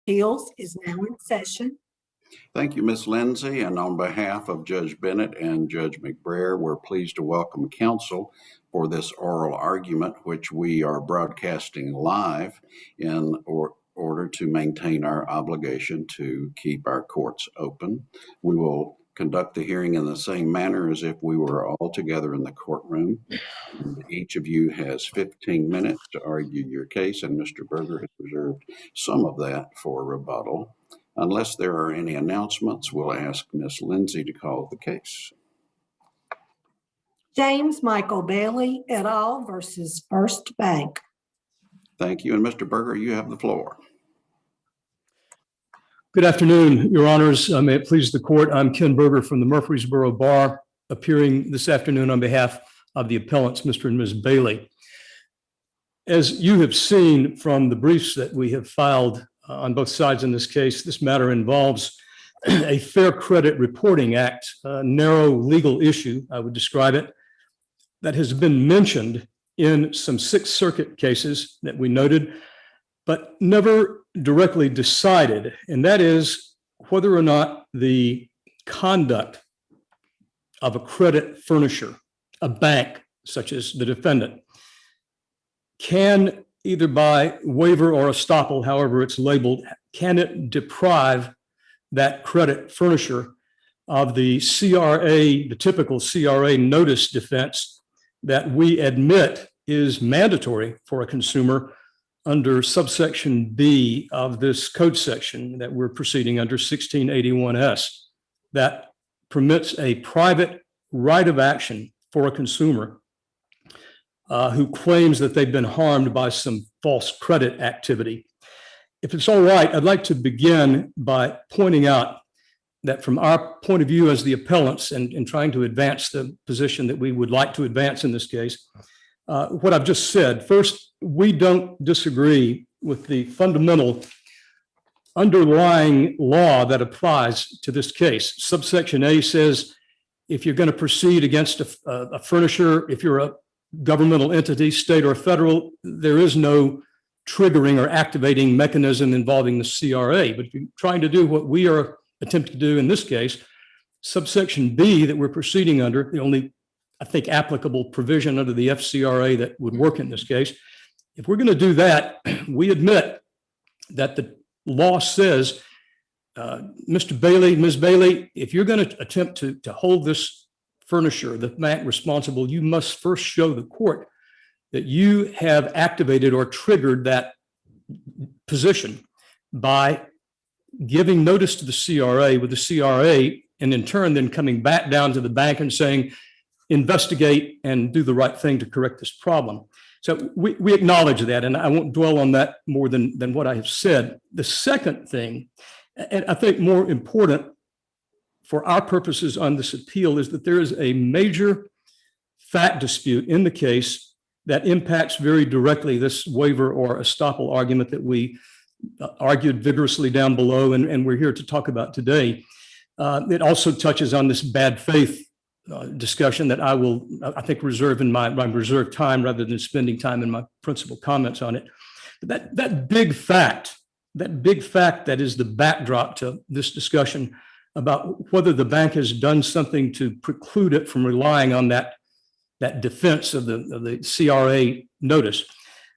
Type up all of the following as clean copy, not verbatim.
Appeals is now in session. Thank you, Ms. Lindsay. And on behalf of Judge Bennett and Judge McBrayer, we're pleased to welcome counsel for this oral argument, which we are broadcasting live in order to maintain our obligation to keep our courts open. We will conduct the hearing in the same manner as if we were all together in the courtroom. And each of you has 15 minutes to argue your case, and Mr. Berger has reserved some of that for rebuttal. Unless there are any announcements, we'll ask Ms. Lindsay to call the case. James Michael Bailey et al. Versus Firstbank. Thank you. And Mr. Berger, you have the floor. Good afternoon, Your Honors. May it please the court. I'm Ken Berger from the Murfreesboro Bar, appearing this afternoon on behalf of the appellants, Mr. and Ms. Bailey. As you have seen from the briefs that we have filed on both sides in this case, this matter involves a Fair Credit Reporting Act, a narrow legal issue, I would describe it, that has been mentioned in some Sixth Circuit cases that we noted, but never directly decided, and that is whether or not the conduct of a credit furnisher, a bank such as the defendant, can either by waiver or estoppel, however it's labeled, can it deprive that credit furnisher of the CRA, the typical CRA notice defense that we admit is mandatory for a consumer under subsection B of this code section that we're proceeding under 1681S, that permits a private right of action for a consumer who claims that they've been harmed by some false credit activity. If it's all right, I'd like to begin by pointing out that from our point of view as the appellants and trying to advance the position that we would like to advance in this case, what I've just said, first, we don't disagree with the fundamental underlying law that applies to this case. Subsection A says if you're going to proceed against a furnisher, if you're a governmental entity, state or federal, there is no triggering or activating mechanism involving the CRA. But if you're trying to do what we are attempting to do in this case, subsection B that we're proceeding under, the only, I think, applicable provision under the FCRA that would work in this case, if we're going to do that, we admit that the law says, Mr. Bailey, Ms. Bailey, if you're going to attempt to hold this furnisher, the bank responsible, you must first show the court that you have activated or triggered that position by giving notice to the CRA with the CRA, and in turn then coming back down to the bank and saying, investigate and do the right thing to correct this problem. So we acknowledge that, and I won't dwell on that more than what I have said. The second thing, and I think more important for our purposes on this appeal, is that there is a major fact dispute in the case that impacts very directly this waiver or estoppel argument that we argued vigorously down below and we're here to talk about today. It also touches on this bad faith discussion that I will, I think, reserve in my reserved time rather than spending time in my principal comments on it. But that big fact that is the backdrop to this discussion about whether the bank has done something to preclude it from relying on that defense of the CRA notice.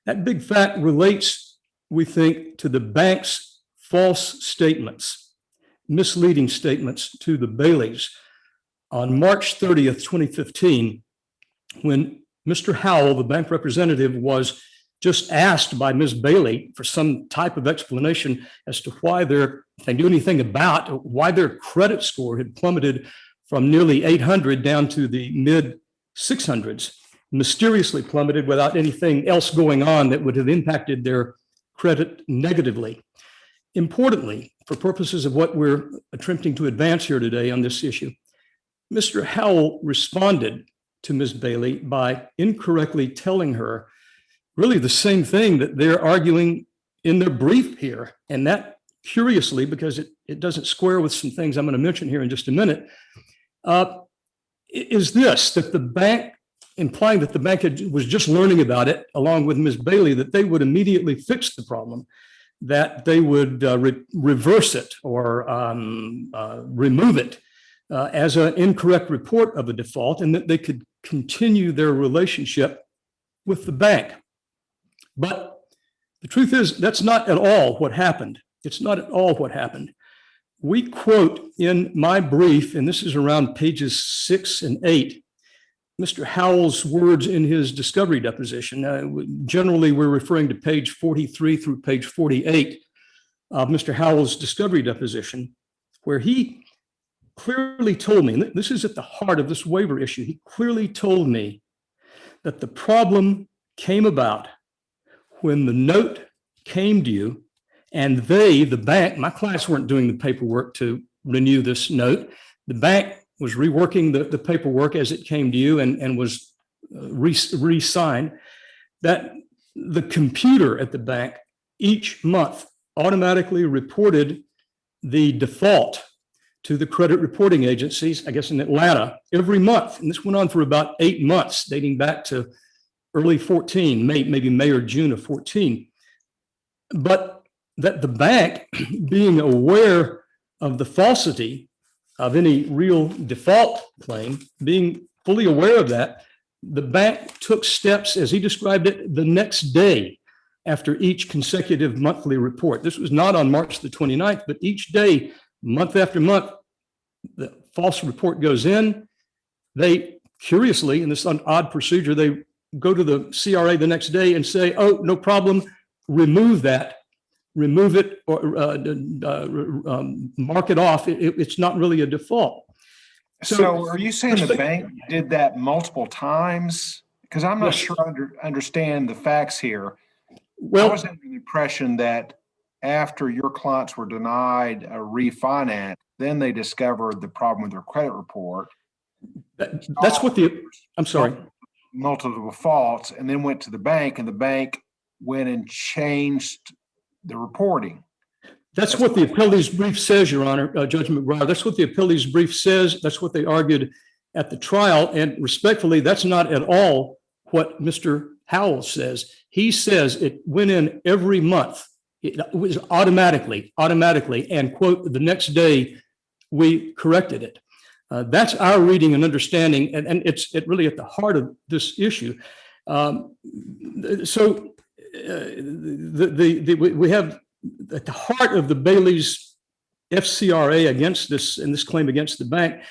That big fact relates, we think, to the bank's false statements, misleading statements to the Baileys on March 30th, 2015, when Mr. Howell, the bank representative, was just asked by Ms. Bailey for some type of explanation as to why if they knew anything about why their credit score had plummeted from nearly 800 down to the mid 600s, mysteriously plummeted without anything else going on that would have impacted their credit negatively. Importantly, for purposes of what we're attempting to advance here today on this issue, Mr. Howell responded to Ms. Bailey by incorrectly telling her really the same thing that they're arguing in their brief here. And that, curiously, because it doesn't square with some things I'm going to mention here in just a minute, is this, that the bank, implying that the bank was just learning about it along with Ms. Bailey, that they would immediately fix the problem. that they would reverse it or remove it as an incorrect report of a default, and that they could continue their relationship with the bank. But the truth is, that's not at all what happened. It's not at all what happened. We quote in my brief, and this is around pages 6 and 8, Mr. Howell's words in his discovery deposition. Generally, we're referring to page 43 through page 48 of Mr. Howell's discovery deposition, where he clearly told me, and this is at the heart of this waiver issue, he clearly told me that the problem came about when the note came due and they, the bank, my clients weren't doing the paperwork to renew this note. The bank was reworking the paperwork as it came due and was re-signed, that the computer at the bank each month automatically reported the default to the credit reporting agencies, I guess in Atlanta, every month. And this went on for about 8 months, dating back to early 14, maybe May or June of 14. But that the bank, being aware of the falsity of any real default claim, being fully aware of that, the bank took steps, as he described it, the next day after each consecutive monthly report. This was not on March the 29th, but each day, month after month, the false report goes in. They curiously, in this odd procedure, they go to the CRA the next day and say, oh, no problem, remove that, remove it, or mark it off. It's not really a default. So are you saying the bank did that multiple times? Because I'm not Yes. sure I understand the facts here. I Well, was under the impression that after your clients were denied a refinance, then they discovered the problem with their credit report, that's what I'm sorry. multiple defaults, and then went to the bank, and the bank went and changed the reporting. That's what the appellee's brief says, Your Honor, Judge McBride. That's what the appellee's brief says. That's what they argued at the trial. And respectfully, that's not at all what Mr. Howell says. He says it went in every month. It was automatically, and quote, the next day we corrected it. That's our reading and understanding, and it's really at the heart of this issue. We have at the heart of the Bailey's FCRA against this, and this claim against the bank,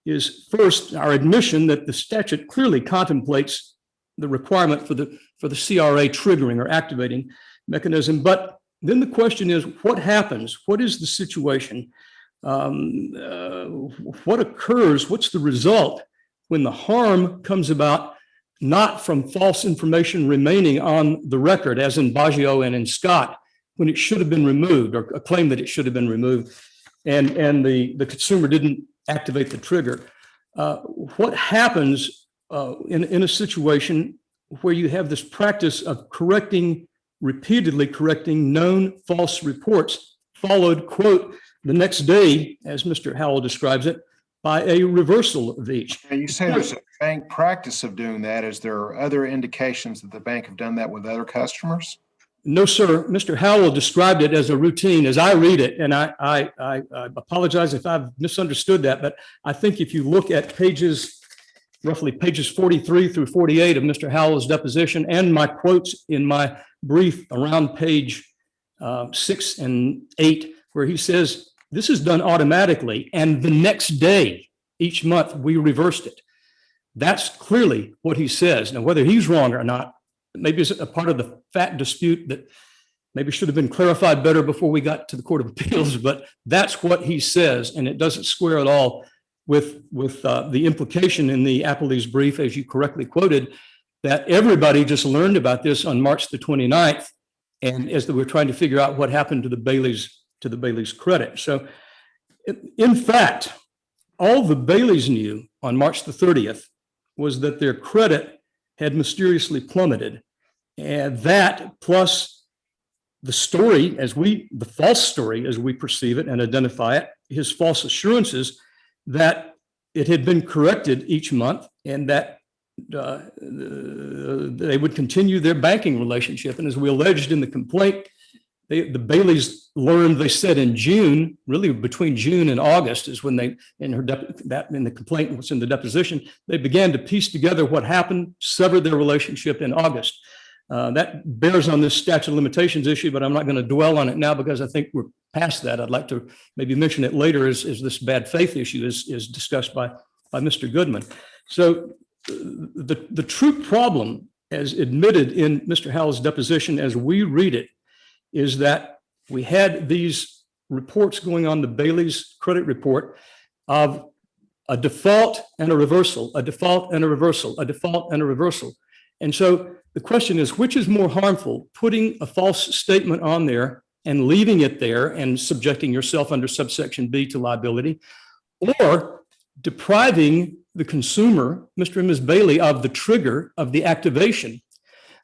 is first our admission that the statute clearly contemplates the requirement for the CRA triggering or activating mechanism. But then the question is, what happens? What is the situation? What occurs? What's the result when the harm comes about not from false information remaining on the record, as in Baggio and in Scott, when it should have been removed, or a claim that it should have been removed, and the consumer didn't activate the trigger? What happens in a situation where you have this practice of repeatedly correcting known false reports, followed, quote, the next day, as Mr. Howell describes it, by a reversal of each? And you say there's a bank practice of doing that. Is there other indications that the bank have done that with other customers? No, sir. Mr. Howell described it as a routine as I read it, and I apologize if I've misunderstood that, but I think if you look at roughly pages 43 through 48 of Mr. Howell's deposition, and my quotes in my brief around page 6 and 8, where he says, this is done automatically, and the next day, each month, we reversed it. That's clearly what he says. Now, whether he's wrong or not, maybe it's a part of the fact dispute that maybe should have been clarified better before we got to the Court of Appeals, but that's what he says, and it doesn't square at all with the implication in the appellee's brief, as you correctly quoted, that everybody just learned about this on March the 29th, and as they were trying to figure out what happened to the Bailey's credit. So, in fact, all the Baileys knew on March the 30th was that their credit had mysteriously plummeted, and that plus the story, the false story as we perceive it and identify it, his false assurances that it had been corrected each month and that they would continue their banking relationship. And as we alleged in the complaint, the Baileys learned, they said in June, really between June and August is when they, in the complaint was in the deposition, they began to piece together what happened, severed their relationship in August. That bears on this statute of limitations issue, but I'm not going to dwell on it now because I think we're past that. I'd like to maybe mention it later as this bad faith issue is discussed by Mr. Goodman. So the true problem, as admitted in Mr. Howell's deposition as we read it, is that we had these reports going on the Bailey's credit report of a default and a reversal, a default and a reversal, a default and a reversal. And so the question is, which is more harmful, putting a false statement on there and leaving it there and subjecting yourself under subsection B to liability, or depriving the consumer, Mr. and Ms. Bailey, of the trigger of the activation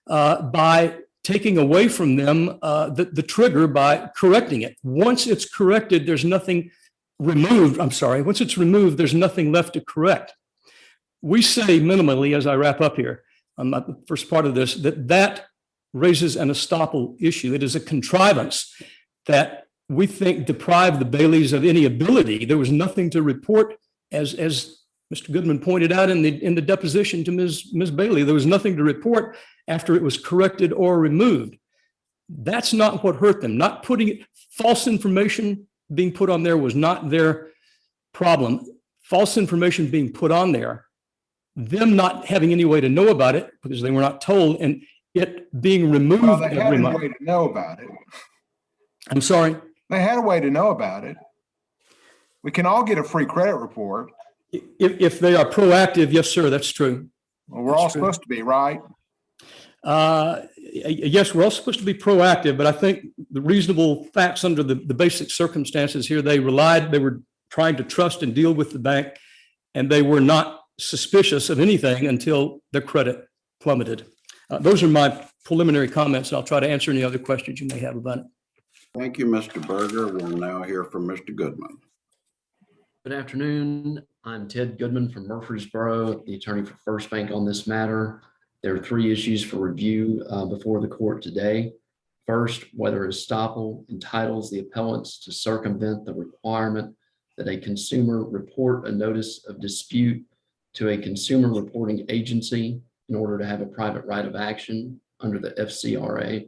by taking away from them the trigger by correcting it. Once it's corrected, there's nothing removed. I'm sorry. Once it's removed, there's nothing left to correct. We say minimally, as I wrap up here, on the first part of this, that raises an estoppel issue. It is a contrivance that we think deprived the Baileys of any ability. There was nothing to report, as Mr. Goodman pointed out in the deposition to Ms. Bailey. There was nothing to report after it was corrected or removed. That's not what hurt them. Not putting false information being put on there was not their problem. False information being put on there, them not having any way to know about it because they were not told, and it being removed. Well, they had every a month. way to know about it. I'm sorry. They had a way to know about it. We can all get a free credit report. If they are proactive, yes, sir, that's true. Well, we're all supposed to be, right? Yes, we're all supposed to be proactive, but I think the reasonable facts under the basic circumstances here, they were trying to trust and deal with the bank, and they were not suspicious of anything until their credit plummeted. Those are my preliminary comments, and I'll try to answer any other questions you may have about it. Thank you, Mr. Berger. We'll now hear from Mr. Goodman. Good afternoon. I'm Ted Goodman from Murfreesboro, the attorney for Firstbank on this matter. There are three issues for review before the court today. First, whether estoppel entitles the appellants to circumvent the requirement that a consumer report a notice of dispute to a consumer reporting agency in order to have a private right of action under the FCRA.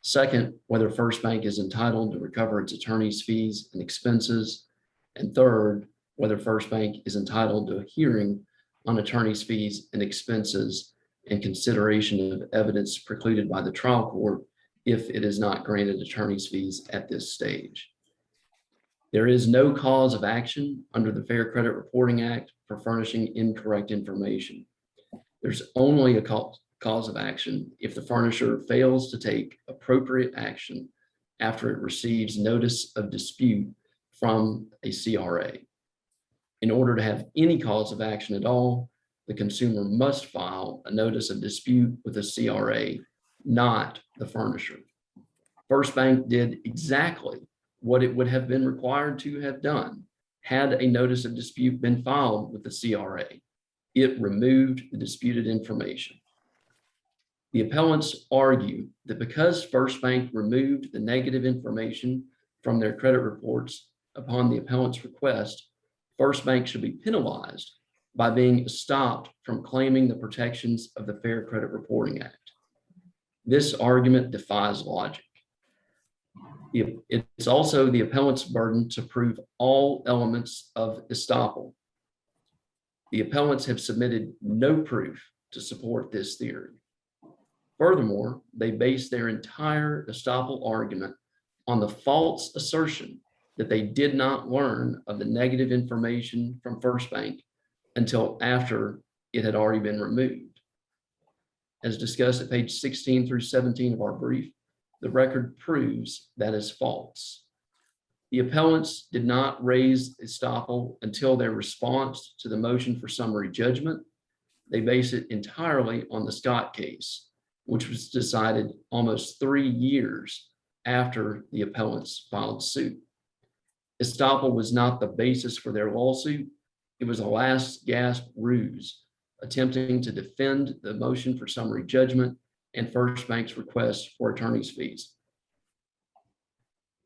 Second, whether Firstbank is entitled to recover its attorney's fees and expenses. And third, whether Firstbank is entitled to a hearing on attorney's fees and expenses in consideration of evidence precluded by the trial court if it is not granted attorney's fees at this stage. There is no cause of action under the Fair Credit Reporting Act for furnishing incorrect information. There's only a cause of action if the furnisher fails to take appropriate action after it receives notice of dispute from a CRA. In order to have any cause of action at all, the consumer must file a notice of dispute with a CRA, not the furnisher. Firstbank did exactly what it would have been required to have done had a notice of dispute been filed with the CRA. It removed the disputed information. The appellants argue that because Firstbank removed the negative information from their credit reports upon the appellant's request, Firstbank should be penalized by being stopped from claiming the protections of the Fair Credit Reporting Act. This argument defies logic. It's also the appellant's burden to prove all elements of estoppel. The appellants have submitted no proof to support this theory. Furthermore, they base their entire estoppel argument on the false assertion that they did not learn of the negative information from Firstbank until after it had already been removed. As discussed at page 16 through 17 of our brief, the record proves that is false. The appellants did not raise estoppel until their response to the motion for summary judgment. They base it entirely on the Scott case, which was decided almost 3 years after the appellants filed suit. Estoppel was not the basis for their lawsuit. It was a last gasp ruse attempting to defend the motion for summary judgment and Firstbank's request for attorney's fees.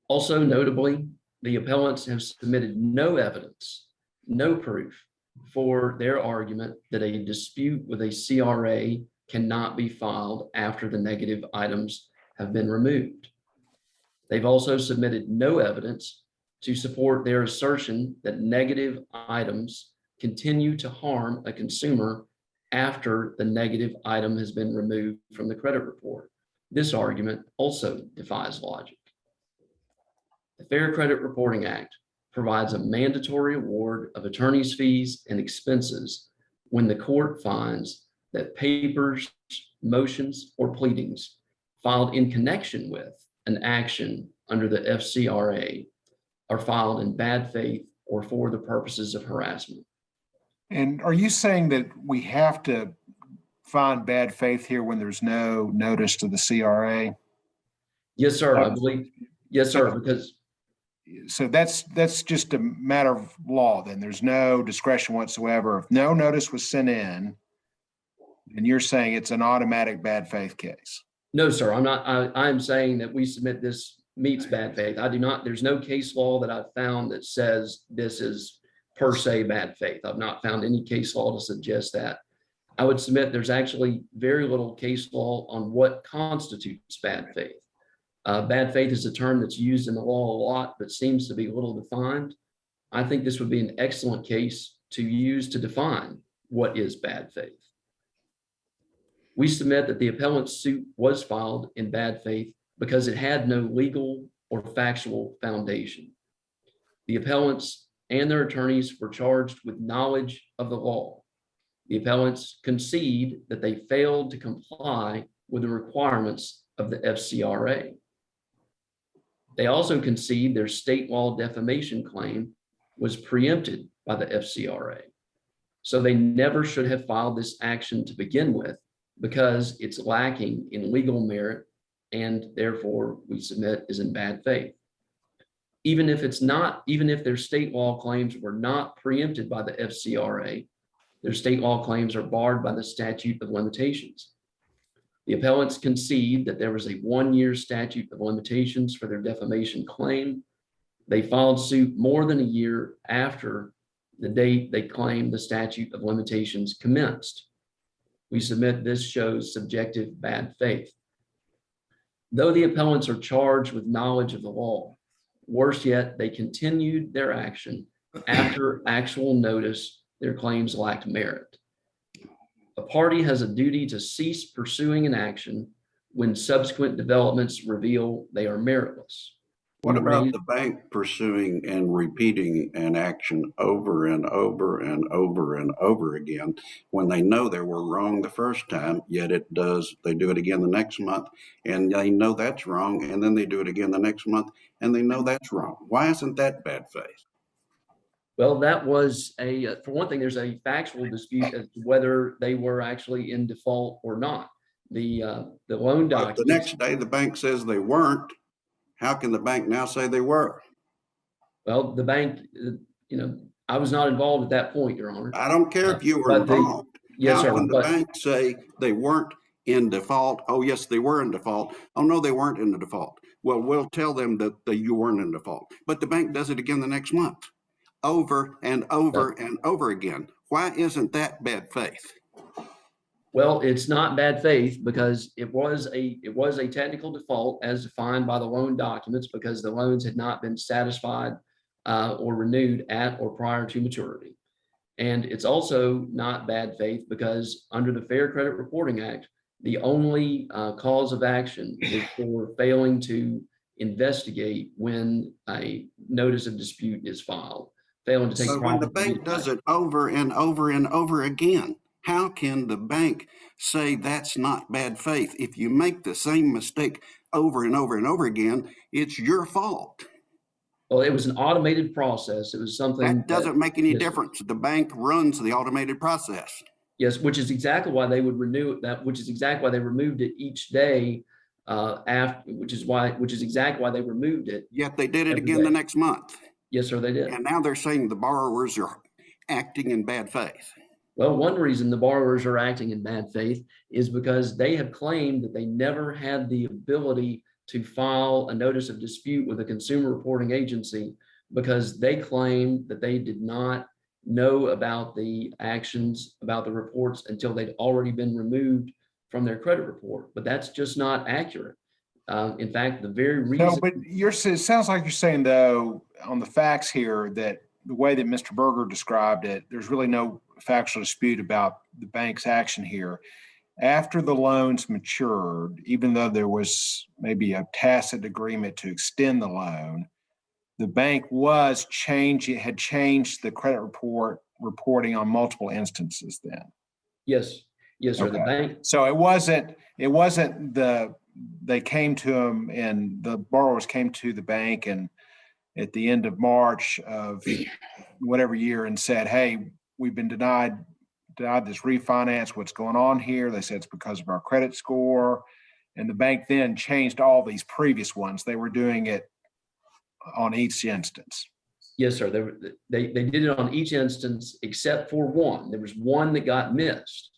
Also notably, the appellants have submitted no evidence, no proof for their argument that a dispute with a CRA cannot be filed after the negative items have been removed. They've also submitted no evidence to support their assertion that negative items continue to harm a consumer after the negative item has been removed from the credit report. This argument also defies logic. The Fair Credit Reporting Act provides a mandatory award of attorney's fees and expenses when the court finds that papers, motions, or pleadings filed in connection with an action under the FCRA are filed in bad faith or for the purposes of harassment. And are you saying that we have to find bad faith here when there's no notice to the CRA? Yes, sir, I believe. Yes, sir, because So that's just a matter of law then. There's no discretion whatsoever. If no notice was sent in, and you're saying it's an automatic bad faith case. no, sir, I'm not. I'm saying that we submit this meets bad faith. I do not. There's no case law that I've found that says this is per se bad faith. I've not found any case law to suggest that. I would submit there's actually very little case law on what constitutes bad faith. Bad faith is a term that's used in the law a lot, but seems to be little defined. I think this would be an excellent case to use to define what is bad faith. We submit that the appellant's suit was filed in bad faith because it had no legal or factual foundation. The appellants and their attorneys were charged with knowledge of the law. The appellants concede that they failed to comply with the requirements of the FCRA. They also concede their state law defamation claim was preempted by the FCRA. So they never should have filed this action to begin with because it's lacking in legal merit and therefore we submit is in bad faith. Even if their state law claims were not preempted by the FCRA, their state law claims are barred by the statute of limitations. The appellants concede that there was a 1-year statute of limitations for their defamation claim. They filed suit more than a year after the date they claimed the statute of limitations commenced. We submit this shows subjective bad faith. Though the appellants are charged with knowledge of the law, worse yet, they continued their action after actual notice their claims lacked merit. A party has a duty to cease pursuing an action when subsequent developments reveal they are meritless. What about the bank pursuing and repeating an action over and over and over and over again when they know they were wrong the first time, yet they do it again the next month and they know that's wrong, and then they do it again the next month and they know that's wrong? Why isn't that bad faith? Well, that was for one thing, there's a factual dispute as to whether they were actually in default or not. The loan documents. The next day the bank says they weren't. How can the bank now say they were? Well, the bank, I was not involved at that point, Your Honor. I don't care if you were involved. Yes, sir. How can the bank say they weren't in default? Oh, yes, they were in default. Oh, no, they weren't in the default. Well, we'll tell them that you weren't in default. But the bank does it again the next month, over and over and over again. Why isn't that bad faith? Well, it's not bad faith because it was a technical default as defined by the loan documents because the loans had not been satisfied or renewed at or prior to maturity. And it's also not bad faith because under the Fair Credit Reporting Act, the only cause of action is for failing to investigate when a notice of dispute is filed, failing to take. So when the bank does it over and over and over again, how can the bank say that's not bad faith? If you make the same mistake over and over and over again, it's your fault. Well, it was an automated process. It was something that doesn't make any difference. The bank runs the automated process. Yes, which is exactly why they would renew that, which is exactly why they removed it each day which is exactly why they removed it. Yet they did it again the next month. Yes, sir, they did. And now they're saying the borrowers are acting in bad faith. Well, one reason the borrowers are acting in bad faith is because they have claimed that they never had the ability to file a notice of dispute with a consumer reporting agency because they claim that they did not know about the actions, about the reports until they'd already been removed from their credit report. But that's just not accurate. In fact, the very No, reason. but it sounds like you're saying though, on the facts here, that the way that Mr. Berger described it, there's really no factual dispute about the bank's action here. After the loans matured, even though there was maybe a tacit agreement to extend the loan, the bank had changed the credit reporting on multiple instances then. Yes, yes, sir. The Okay. bank. So they came to him and the borrowers came to the bank and at the end of March of whatever year and said, hey, we've been denied this refinance. What's going on here? They said it's because of our credit score. And the bank then changed all these previous ones. They were doing it on each instance. Yes, sir. They did it on each instance except for one. There was one that got missed.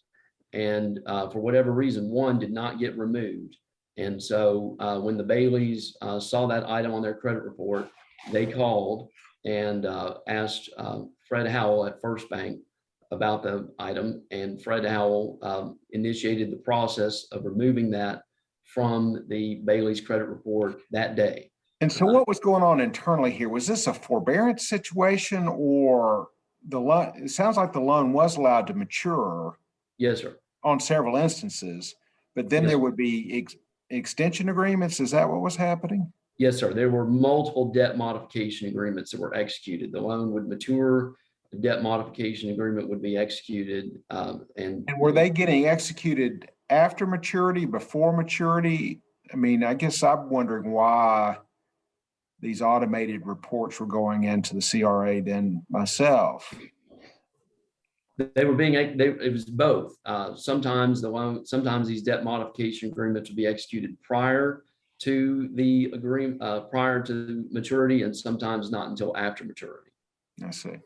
And for whatever reason, one did not get removed. And so when the Baileys saw that item on their credit report, they called and asked Fred Howell at Firstbank about the item. And Fred Howell initiated the process of removing that from the Bailey's credit report that day. And so what was going on internally here? Was this a forbearance situation or the loan? It sounds like the loan was allowed to mature. Yes, sir. On several instances, but then Yes, there sir. would be extension agreements. Is that what was happening? Yes, sir. There were multiple debt modification agreements that were executed. The loan would mature, the debt modification agreement would be executed. And were they getting executed after maturity, before maturity? I mean, I guess I'm wondering why these automated reports were going into the CRA then myself. They were being, it was both. Sometimes sometimes these debt modification agreements would be executed prior to the agreement, prior to maturity, and sometimes not until after maturity. I see.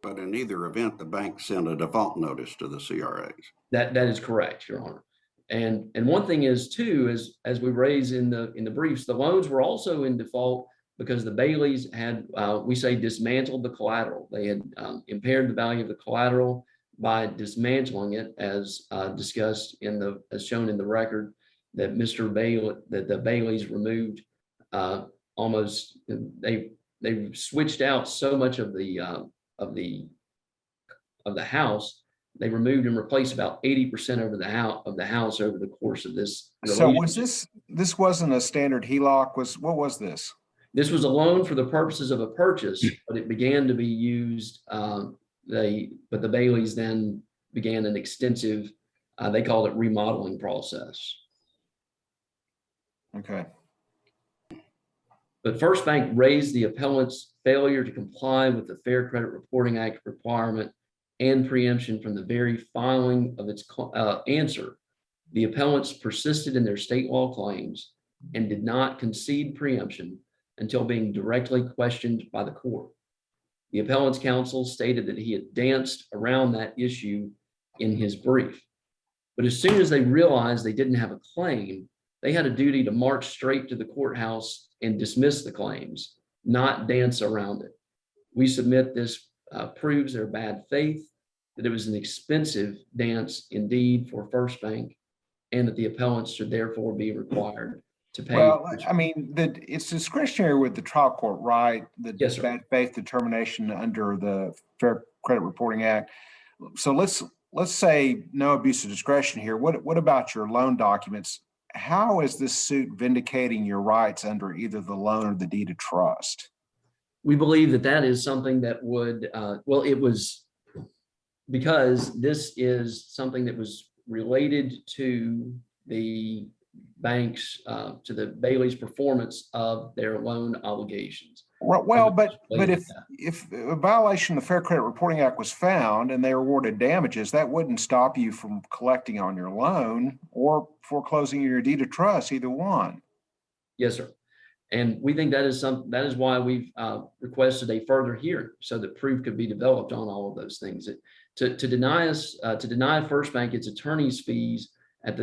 But in either event, the bank sent a default notice to the CRAs. That is correct, Your Honor. And one thing is too, as we raise in the briefs, the loans were also in default because the Baileys had, we say, dismantled the collateral. They had impaired the value of the collateral by dismantling it, as discussed as shown in the record, that the Baileys removed almost. They switched out so much of the house. They removed and replaced about 80% of the house over the course of this. So was this wasn't a standard HELOC? What was this? This was a loan for the purposes of a purchase, but it began to be used. But the Baileys then began an extensive, they called it remodeling process. Okay. But Firstbank raised the appellant's failure to comply with the Fair Credit Reporting Act requirement and preemption from the very filing of its answer. The appellants persisted in their state law claims and did not concede preemption until being directly questioned by the court. The appellant's counsel stated that he had danced around that issue in his brief. But as soon as they realized they didn't have a claim, they had a duty to march straight to the courthouse and dismiss the claims, not dance around it. We submit this proves their bad faith, that it was an expensive dance indeed for Firstbank, and that the appellants should therefore be required to pay. Well, I mean, it's discretionary with the trial court, right? The Yes, sir. bad faith determination under the Fair Credit Reporting Act. So let's say no abuse of discretion here. What about your loan documents? How is this suit vindicating your rights under either the loan or the deed of trust? We believe that is something that would, well, it was because this is something that was related to the bank's, to the Bailey's performance of their loan obligations. Well, but if a violation of the Fair Credit Reporting Act was found and they awarded damages, that wouldn't stop you from collecting on your loan or foreclosing your deed of trust, either one. Yes, sir. And we think that is why we've requested a further hearing so that proof could be developed on all of those things. To deny Firstbank its attorney's fees at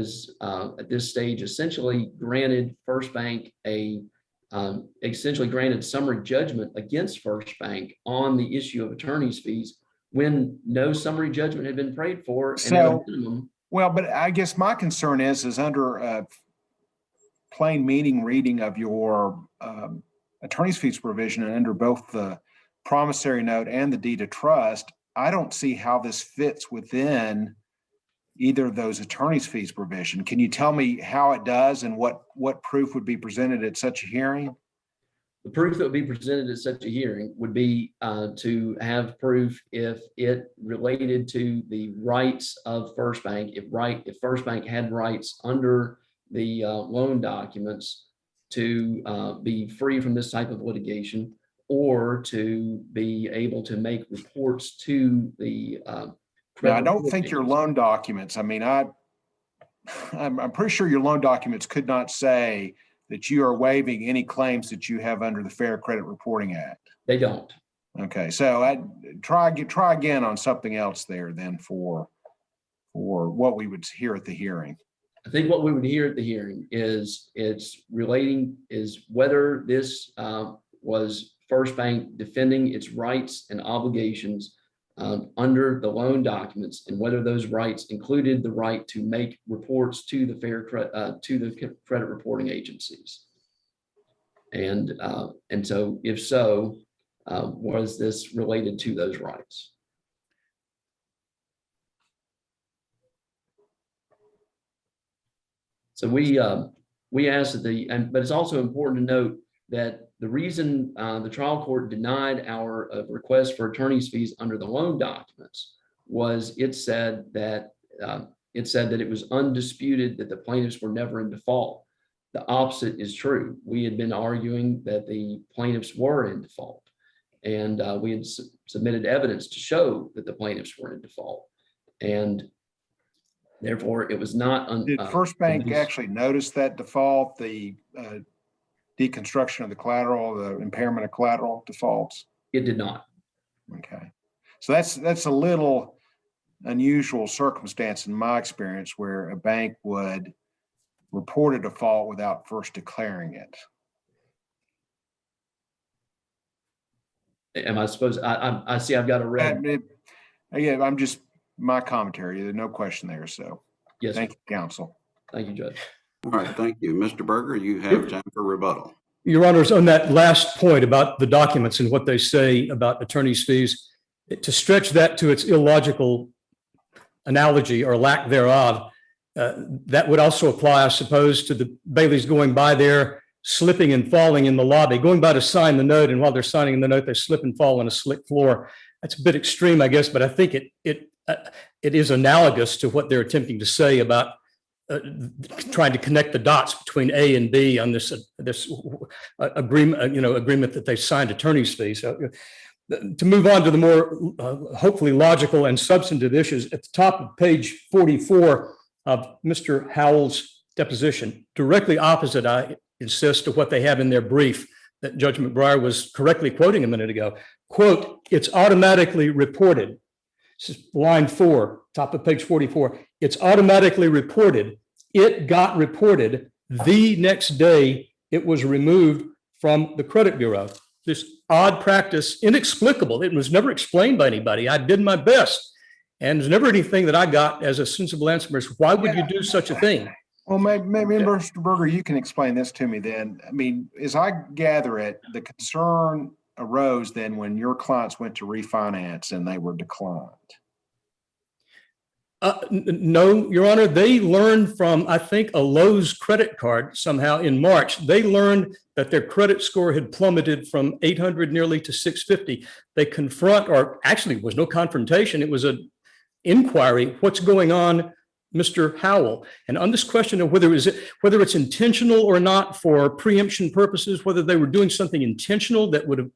this stage essentially granted Firstbank essentially granted summary judgment against Firstbank on the issue of attorney's fees when no summary judgment had been prayed for. And at a So, minimum, well, but I guess my concern is under a plain meaning reading of your attorney's fees provision and under both the promissory note and the deed of trust, I don't see how this fits within either of those attorney's fees provision. Can you tell me how it does and what proof would be presented at such a hearing? the proof that would be presented at such a hearing would be to have proof if it related to the rights of Firstbank, if Firstbank had rights under the loan documents to be free from this type of litigation, or to be able to make reports to the Now, I don't think your loan documents, I mean, I'm pretty sure your loan documents could not say that you are waiving any claims that you have under the Fair Credit Reporting Act. They don't. Okay, so I try again on something else there then for what we would hear at the hearing. I think what we would hear at the hearing is whether this was Firstbank defending its rights and obligations under the loan documents, and whether those rights included the right to make reports to the credit reporting agencies. And so, if so, was this related to those rights? So we asked that but it's also important to note that the reason the trial court denied our request for attorney's fees under the loan documents was it said that it was undisputed that the plaintiffs were never in default. The opposite is true. We had been arguing that the plaintiffs were in default, and we had submitted evidence to show that the plaintiffs were in default, and therefore it was not. Did Firstbank actually notice that default, the deconstruction of the collateral, the impairment of collateral defaults? It did not. Okay. So that's a little unusual circumstance in my experience where a bank would report a default without first declaring it. Am I supposed, I see I've got a red. Yeah, I'm just, my commentary, there's no question there. So Yes. thank you, counsel. Thank you, Judge. All right, thank you. Mr. Berger, you have time for rebuttal. Your Honors, on that last point about the documents and what they say about attorney's fees, to stretch that to its illogical analogy or lack thereof, that would also apply, I suppose, to the Baileys going by there, slipping and falling in the lobby, going by to sign the note, and while they're signing the note, they slip and fall on a slick floor. That's a bit extreme, I guess, but I think it is analogous to what they're attempting to say about trying to connect the dots between A and B on this agreement, agreement that they signed attorney's fees. So, to move on to the more hopefully logical and substantive issues, at the top of page 44 of Mr. Howell's deposition, directly opposite, I insist, to what they have in their brief that Judge McBriar was correctly quoting a minute ago. Quote, "It's automatically reported." This is line 4, top of page 44. "It's automatically reported. It got reported. The next day, it was removed from the credit bureau." This odd practice, inexplicable. It was never explained by anybody. I did my best. And there's never anything that I got as a sensible answer. Why would you do such a thing? Well, maybe Mr. Berger, you can explain this to me then. I mean, as I gather it, the concern arose then when your clients went to refinance and they were declined. No, Your Honor, they learned from, I think, a Lowe's credit card somehow in March. They learned that their credit score had plummeted from 800 nearly to 650. They confront, or actually was no confrontation. It was an inquiry. What's going on, Mr. Howell? And on this question of whether it's intentional or not for preemption purposes, whether they were doing something intentional that would have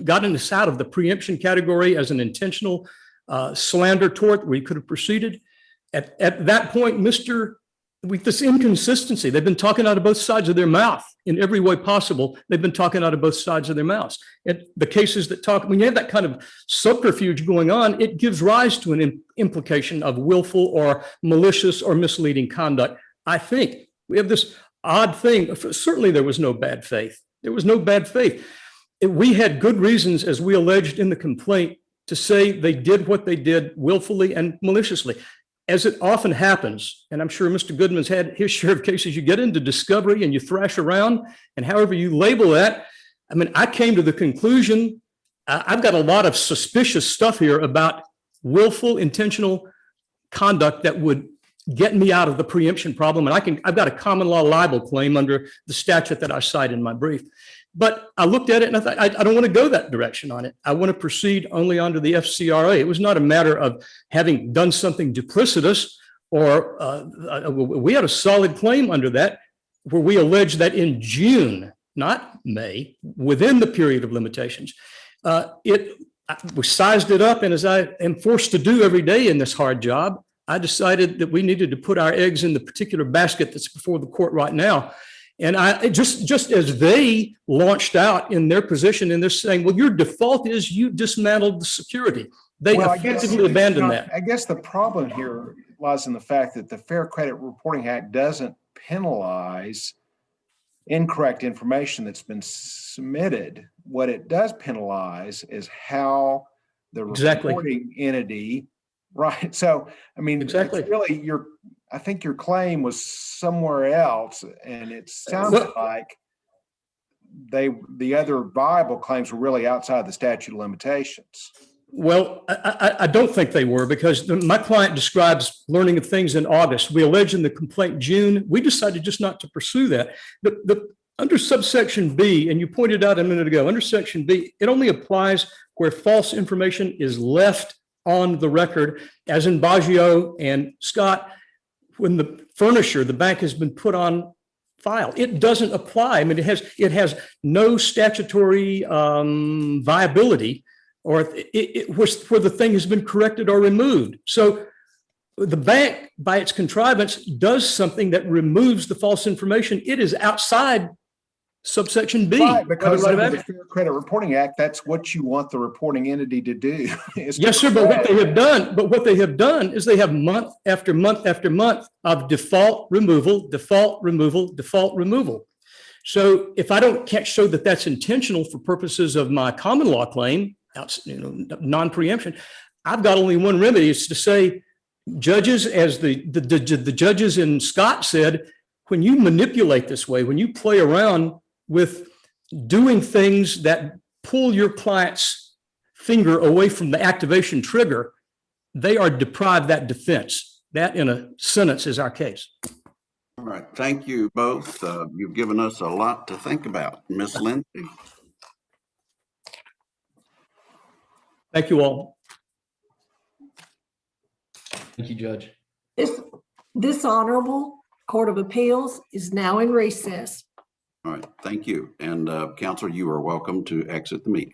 gotten us out of the preemption category as an intentional slander tort where he could have proceeded. At that point, Mr. with this inconsistency. They've been talking out of both sides of their mouth in every way possible. They've been talking out of both sides of their mouths. And the cases that talk, when you have that kind of subterfuge going on, it gives rise to an implication of willful or malicious or misleading conduct. I think we have this odd thing. Certainly there was no bad faith. There was no bad faith. We had good reasons, as we alleged in the complaint, to say they did what they did willfully and maliciously. As it often happens, and I'm sure Mr. Goodman's had his share of cases, you get into discovery and you thrash around, and however you label that, I mean, I came to the conclusion, I've got a lot of suspicious stuff here about willful, intentional conduct that would get me out of the preemption problem. And I've got a common law libel claim under the statute that I cite in my brief. But I looked at it and I thought, I don't want to go that direction on it. I want to proceed only under the FCRA. It was not a matter of having done something duplicitous, or we had a solid claim under that where we alleged that in June, not May, within the period of limitations, we sized it up. And as I am forced to do every day in this hard job, I decided that we needed to put our eggs in the particular basket that's before the court right now. And just as they launched out in their position and they're saying, well, your default is you dismantled the security. They effectively abandoned that. I guess the problem here lies in the fact that the Fair Credit Reporting Act doesn't penalize incorrect information that's been submitted. What it does penalize is how the reporting entity, right? So, I mean, exactly. It's really I think your claim was somewhere else, and it sounds like the other viable claims were really outside the statute of limitations. Well, I don't think they were, because my client describes learning of things in August. We allege in the complaint June. We decided just not to pursue that. Under subsection B, and you pointed out a minute ago, under section B, it only applies where false information is left on the record, as in Baggio and Scott. When the furnisher, the bank, has been put on file, it doesn't apply. I mean, it has no statutory viability, or where the thing has been corrected or removed. So the bank, by its contrivance, does something that removes the false information. It is outside subsection B. Right, because under the Fair Credit Reporting Act, that's what you want the reporting entity to do. Yes, sir. But what they have done is they have month after month after month of default removal, default removal, default removal. So if I can't show that that's intentional for purposes of my common law claim, non-preemption, I've got only one remedy. It's to say, judges, as the judges in Scott said, when you manipulate this way, when you play around with doing things that pull your client's finger away from the activation trigger, they are deprived that defense. That, in a sentence, is our case. All right. Thank you both. You've given us a lot to think about. Ms. Lindsay. Thank you all. Thank you, Judge. This Honorable Court of Appeals is now in recess. All right. Thank you. And counsel, you are welcome to exit the meeting.